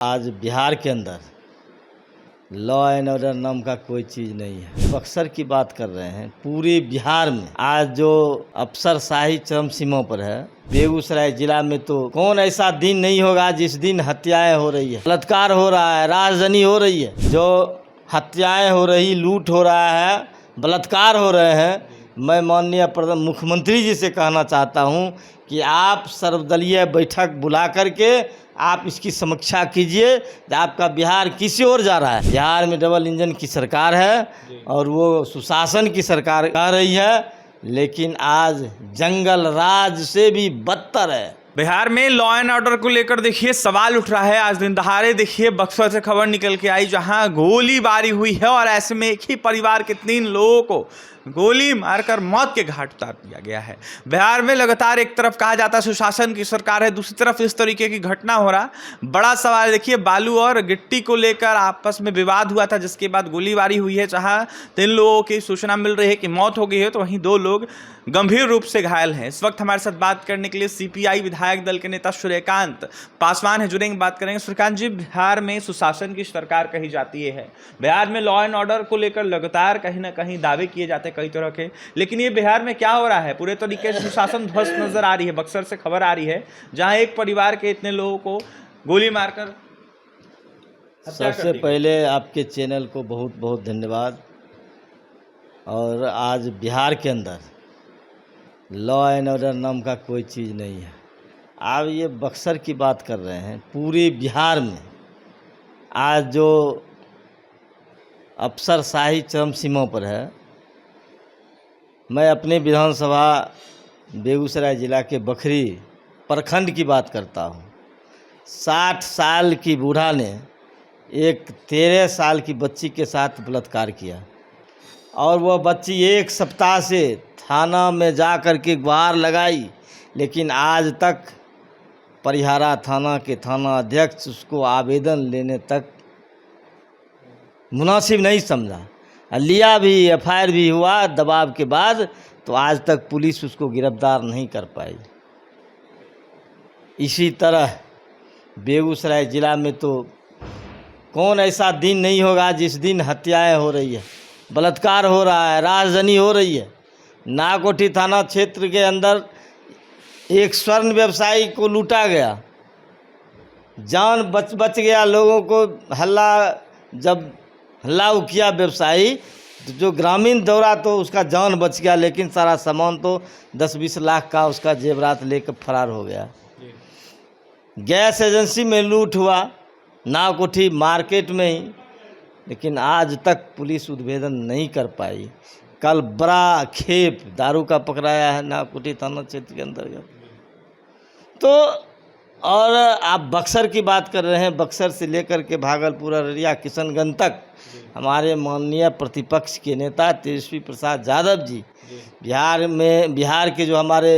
आज बिहार के अंदर लॉ एंड ऑर्डर नाम का कोई चीज़ नहीं है। बक्सर की बात कर रहे हैं। पूरे बिहार में आज जो अफसरशाही चरम सीमा पर है। बेगूसराय जिला में तो कौन ऐसा दिन नहीं होगा जिस दिन हत्याएं हो रही है, बलात्कार हो रहा है, राजधानी हो रही है, जो हत्याएं हो रही, लूट हो रहा है, बलात्कार हो रहे हैं। मैं माननीय मुख्यमंत्री जी से कहना चाहता हूं कि आप सर्वदलीय बैठक बुला करके आप इसकी समीक्षा कीजिए। आपका बिहार किसी ओर जा रहा है। बिहार में डबल इंजन की सरकार है और वो सुशासन की सरकार कह रही है, लेकिन आज जंगल राज से भी बदतर है। बिहार में लॉ एंड ऑर्डर को लेकर देखिए सवाल उठ रहा है। आज दिन दहाड़े देखिए बक्सर से खबर निकल के आई जहां गोलीबारी हुई है और ऐसे में एक ही परिवार के 3 लोगों को गोली मारकर मौत के घाट उतार दिया गया है। बिहार में लगातार एक तरफ कहा जाता है सुशासन की सरकार है, दूसरी तरफ इस तरीके की घटना हो रहा। बड़ा सवाल देखिए, बालू और गिट्टी को लेकर आपस में विवाद हुआ था, जिसके बाद गोलीबारी हुई है। जहां 3 लोगों की सूचना मिल रही है कि मौत हो गई है, तो वहीं 2 लोग गंभीर रूप से घायल हैं। इस वक्त हमारे साथ बात करने के लिए सीपीआई विधायक दल के नेता सूर्यकांत पासवान है, जुड़ेंगे, बात करेंगे। सूर्यकांत जी, बिहार में सुशासन की सरकार कही जाती है, बिहार में लॉ एंड ऑर्डर को लेकर लगातार कहीं ना कहीं दावे किए जाते हैं कई तरह के, लेकिन ये बिहार में क्या हो रहा है? पूरे तरीके से सुशासन ध्वस्त नजर आ रही है। बक्सर से खबर आ रही है जहां एक परिवार के इतने लोगों को गोली मारकर। सबसे पहले आपके चैनल को बहुत बहुत धन्यवाद। और आज बिहार के अंदर लॉ एंड ऑर्डर नाम का कोई चीज़ नहीं है। आप ये बक्सर की बात कर रहे हैं। पूरे बिहार में आज जो अफसरशाही चरम सीमा पर है। मैं अपने विधानसभा बेगूसराय ज़िला के बखरी प्रखंड की बात करता हूँ। 60 साल की बूढ़ा ने एक 13 साल की बच्ची के साथ बलात्कार किया और वह बच्ची 1 सप्ताह से थाना में जा कर के गुहार लगाई, लेकिन आज तक परिहारा थाना के थाना अध्यक्ष उसको आवेदन लेने तक मुनासिब नहीं समझा। लिया भी, एफआईआर भी हुआ दबाव के बाद, तो आज तक पुलिस उसको गिरफ्तार नहीं कर पाई। इसी तरह बेगूसराय ज़िला में तो कौन ऐसा दिन नहीं होगा जिस दिन हत्याएं हो रही है, बलात्कार हो रहा है, राजधानी हो रही है। नाकोठी थाना क्षेत्र के अंदर एक स्वर्ण व्यवसायी को लूटा गया, जान बच गया। लोगों को जब हल्ला किया व्यवसायी, तो जो ग्रामीण दौड़ा तो उसका जान बच गया, लेकिन सारा सामान तो 10-20 लाख का उसका जेवरात लेकर फरार हो गया। गैस एजेंसी में लूट हुआ नाकोठी मार्केट में ही, लेकिन आज तक पुलिस उद्भेदन नहीं कर पाई। कल बड़ा खेप दारू का पकड़ाया है नाकोठी थाना क्षेत्र के अंतर्गत। तो और आप बक्सर की बात कर रहे हैं। बक्सर से लेकर के भागलपुर, अररिया, किशनगंज तक हमारे माननीय प्रतिपक्ष के नेता तेजस्वी प्रसाद यादव जी बिहार के जो हमारे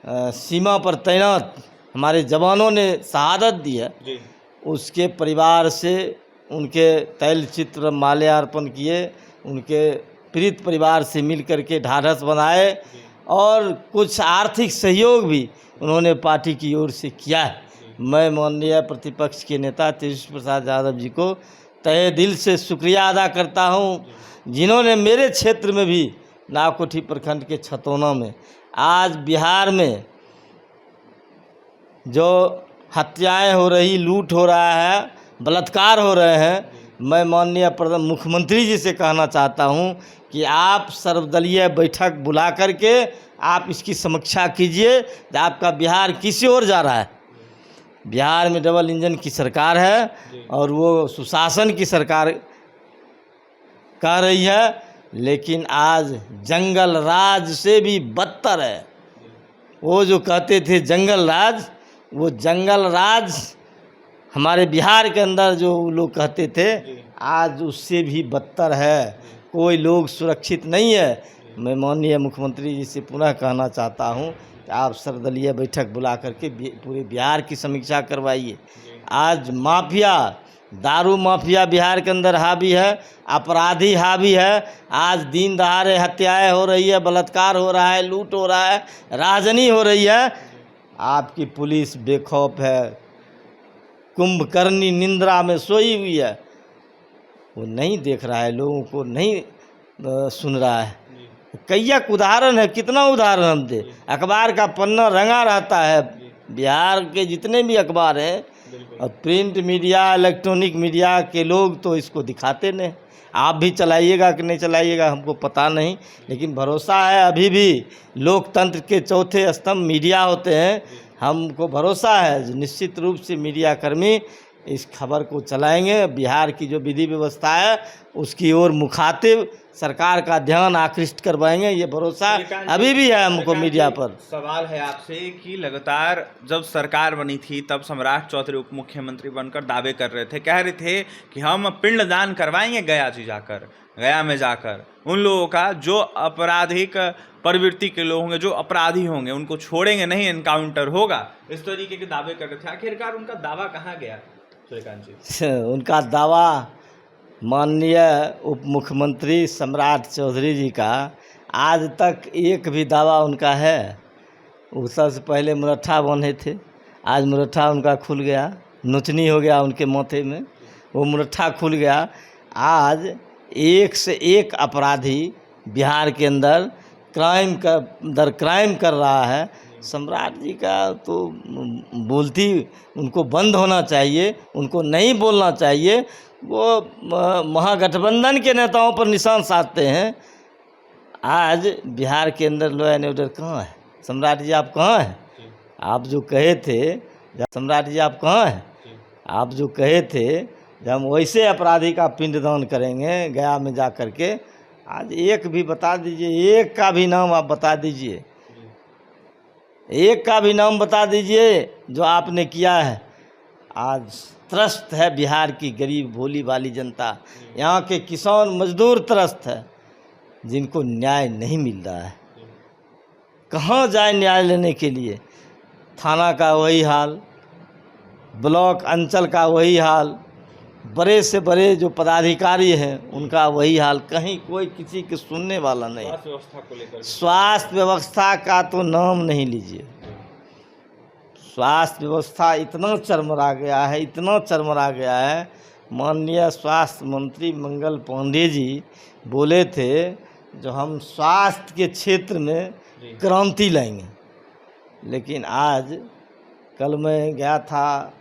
सीमा पर तैनात हमारे जवानों ने शहादत दी है, उसके परिवार से उनके तैलचित्र माल्यार्पण किए, उनके पीड़ित परिवार से मिल करके ढाढ़स बनाए और कुछ आर्थिक सहयोग भी उन्होंने पार्टी की ओर से किया है। मैं माननीय प्रतिपक्ष के नेता तेजस्वी प्रसाद यादव जी को तहे दिल से शुक्रिया अदा करता हूं, जिन्होंने मेरे क्षेत्र में भी नाकोठी प्रखंड के छतौना में आज बिहार में जो हत्याएं हो रही, लूट हो रहा है, बलात्कार हो रहे हैं। मैं माननीय मुख्यमंत्री जी से कहना चाहता हूं कि आप सर्वदलीय बैठक बुला करके आप इसकी समीक्षा कीजिए। आपका बिहार किसी ओर जा रहा है। बिहार में डबल इंजन की सरकार है और वो सुशासन की सरकार कह रही है, लेकिन आज जंगल राज से भी बदतर है। वो जो कहते थे जंगल राज, वो जंगल राज हमारे बिहार के अंदर जो लोग कहते थे, आज उससे भी बदतर है। कोई लोग सुरक्षित नहीं है। मैं माननीय मुख्यमंत्री जी से पुनः कहना चाहता हूं कि आप सर्वदलीय बैठक बुला करके पूरे बिहार की समीक्षा करवाइए। आज माफिया, दारू माफिया बिहार के अंदर हावी है, अपराधी हावी है। आज दिन दहाड़े हत्याएं हो रही है, बलात्कार हो रहा है, लूट हो रहा है, राजधानी हो रही है। आपकी पुलिस बेखौफ है, कुंभकर्णी निंद्रा में सोई हुई है, वो नहीं देख रहा है, लोगों को नहीं सुन रहा है। कई उदाहरण है, कितना उदाहरण हम दे। अखबार का पन्ना रंगा रहता है, बिहार के जितने भी अखबार हैं और प्रिंट मीडिया, इलेक्ट्रॉनिक मीडिया के लोग तो इसको दिखाते नहीं। आप भी चलाइएगा कि नहीं चलाइएगा हमको पता नहीं, लेकिन भरोसा है अभी भी लोकतंत्र के चौथे स्तंभ मीडिया होते हैं। हमको भरोसा है जो निश्चित रूप से मीडिया कर्मी इस खबर को चलाएंगे। बिहार की जो विधि व्यवस्था है उसकी ओर मुखातिब सरकार का ध्यान आकृष्ट करवाएंगे, ये भरोसा अभी भी है हमको मीडिया पर। सवाल है आपसे कि लगातार जब सरकार बनी थी तब सम्राट चौधरी उप मुख्यमंत्री बनकर दावे कर रहे थे, कह रहे थे कि हम पिंडदान करवाएंगे गया में जाकर उन लोगों का जो आपराधिक प्रवृत्ति के लोग होंगे, जो अपराधी होंगे, उनको छोड़ेंगे नहीं, एनकाउंटर होगा, इस तरीके के दावे कर रहे थे। आखिरकार उनका दावा कहाँ गया सूर्यकांत जी? उनका दावा माननीय उप मुख्यमंत्री सम्राट चौधरी जी का आज तक एक भी दावा उनका है? वो सबसे पहले मुरट्ठा बंधे थे, आज मुरट्ठा उनका खुल गया, नोचनी हो गया उनके माथे में, वो मुरट्ठा खुल गया। आज एक से एक अपराधी बिहार के अंदर क्राइम कर रहा है। सम्राट जी का तो बोलती उनको बंद होना चाहिए, उनको नहीं बोलना चाहिए। वो महागठबंधन के नेताओं पर निशान साधते हैं। आज बिहार के अंदर लॉ एंड ऑर्डर कहाँ है? सम्राट जी आप कहाँ हैं? आप जो कहे थे, सम्राट जी आप कहाँ हैं? आप जो कहे थे जब हम वैसे अपराधी का पिंडदान करेंगे गया में जा कर के, आज एक भी बता दीजिए, एक का भी नाम आप बता दीजिए, एक का भी नाम बता दीजिए जो आपने किया है। आज त्रस्त है बिहार की गरीब भोली वाली जनता, यहाँ के किसान मजदूर त्रस्त है, जिनको न्याय नहीं मिल रहा है। कहाँ जाए न्याय लेने के लिए? थाना का वही हाल, ब्लॉक अंचल का वही हाल, बड़े से बड़े जो पदाधिकारी हैं उनका वही हाल, कहीं कोई किसी के सुनने वाला नहीं। स्वास्थ्य व्यवस्था का तो नाम नहीं लीजिए। स्वास्थ्य व्यवस्था इतना चरमरा गया है, इतना चरमरा गया है। माननीय स्वास्थ्य मंत्री मंगल पांडे जी बोले थे जो हम स्वास्थ्य के क्षेत्र में क्रांति लाएंगे, लेकिन आज कल मैं गया था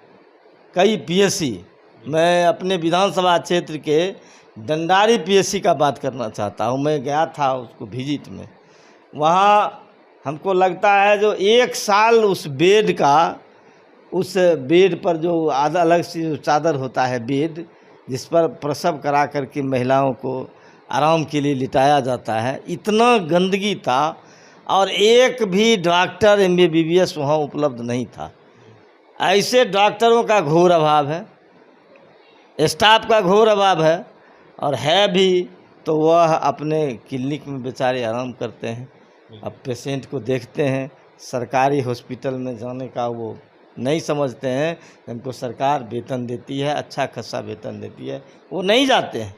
कई पीएससी, मैं अपने विधानसभा क्षेत्र के डंडारी पीएससी का बात करना चाहता हूँ। मैं गया था उसको विजिट में, वहाँ हमको लगता है जो एक साल उस बेड पर जो आधा अलग से जो चादर होता है बेड, जिस पर प्रसव करा करके महिलाओं को आराम के लिए लिटाया जाता है, इतना गंदगी था और एक भी डॉक्टर MBBS वहाँ उपलब्ध नहीं था। ऐसे डॉक्टरों का घोर अभाव है, स्टाफ का घोर अभाव है, और है भी तो वह अपने क्लिनिक में बेचारे आराम करते हैं, अब पेशेंट को देखते हैं। सरकारी हॉस्पिटल में जाने का वो नहीं समझते हैं, उनको सरकार वेतन देती है, अच्छा खासा वेतन देती है, वो नहीं जाते हैं।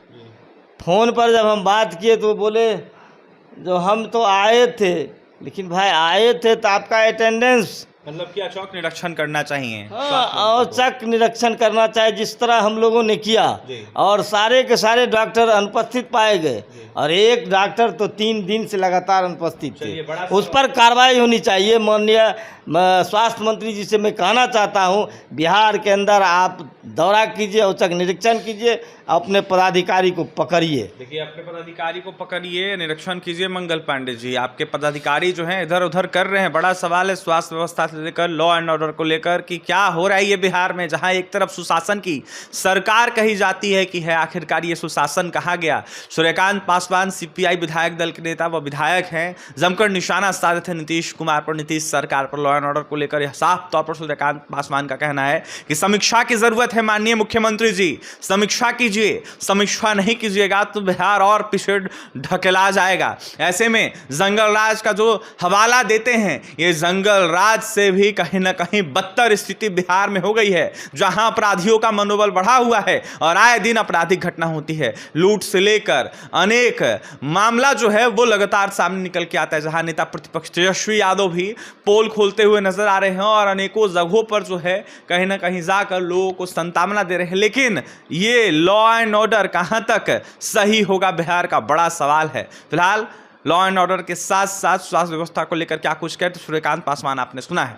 फ़ोन पर जब हम बात किए तो बोले जो हम तो आए थे, लेकिन भाई आए थे तो आपका अटेंडेंस मतलब कि औचक निरीक्षण करना चाहिए। हाँ, औचक निरीक्षण करना चाहिए जिस तरह हम लोगों ने किया, और सारे के सारे डॉक्टर अनुपस्थित पाए गए, और एक डॉक्टर तो 3 दिन से लगातार अनुपस्थित थे। उस पर कार्रवाई होनी चाहिए। माननीय स्वास्थ्य मंत्री जी से मैं कहना चाहता हूँ, बिहार के अंदर आप दौरा कीजिए, औचक निरीक्षण कीजिए, अपने पदाधिकारी को पकड़िए। देखिए, अपने पदाधिकारी को पकड़िए, निरीक्षण कीजिए। मंगल पांडे जी, आपके पदाधिकारी जो हैं इधर उधर कर रहे हैं। बड़ा सवाल है स्वास्थ्य व्यवस्था से लेकर लॉ एंड ऑर्डर को लेकर कि क्या हो रहा है ये बिहार में, जहां एक तरफ सुशासन की सरकार कही जाती है कि है, आखिरकार ये सुशासन कहाँ गया? सूर्यकांत पासवान CPI विधायक दल के नेता व विधायक हैं, जमकर निशाना साधे थे नीतीश कुमार पर, नीतीश सरकार पर, लॉ एंड ऑर्डर को लेकर। साफ तौर पर सूर्यकांत पासवान का कहना है कि समीक्षा की जरूरत है। माननीय मुख्यमंत्री जी, समीक्षा कीजिए, समीक्षा नहीं कीजिएगा तो बिहार और पीछे ढकेला जाएगा। ऐसे में जंगल राज का जो हवाला देते हैं, ये जंगल राज से भी कहीं ना कहीं बदतर स्थिति बिहार में हो गई है, जहां अपराधियों का मनोबल बढ़ा हुआ है और आए दिन आपराधिक घटना होती है। लूट से लेकर अनेक मामला जो है वो लगातार सामने निकल के आता है, जहां नेता प्रतिपक्ष तेजस्वी यादव भी पोल खोलते होते हुए नजर आ रहे हैं और अनेकों जगहों पर जो है कहीं ना कहीं जाकर लोगों को संतावना दे रहे हैं। लेकिन ये लॉ एंड ऑर्डर कहां तक सही होगा, बिहार का बड़ा सवाल है। फिलहाल लॉ एंड ऑर्डर के साथ साथ स्वास्थ्य व्यवस्था को लेकर क्या कुछ कहते सूर्यकांत पासवान आपने सुना है।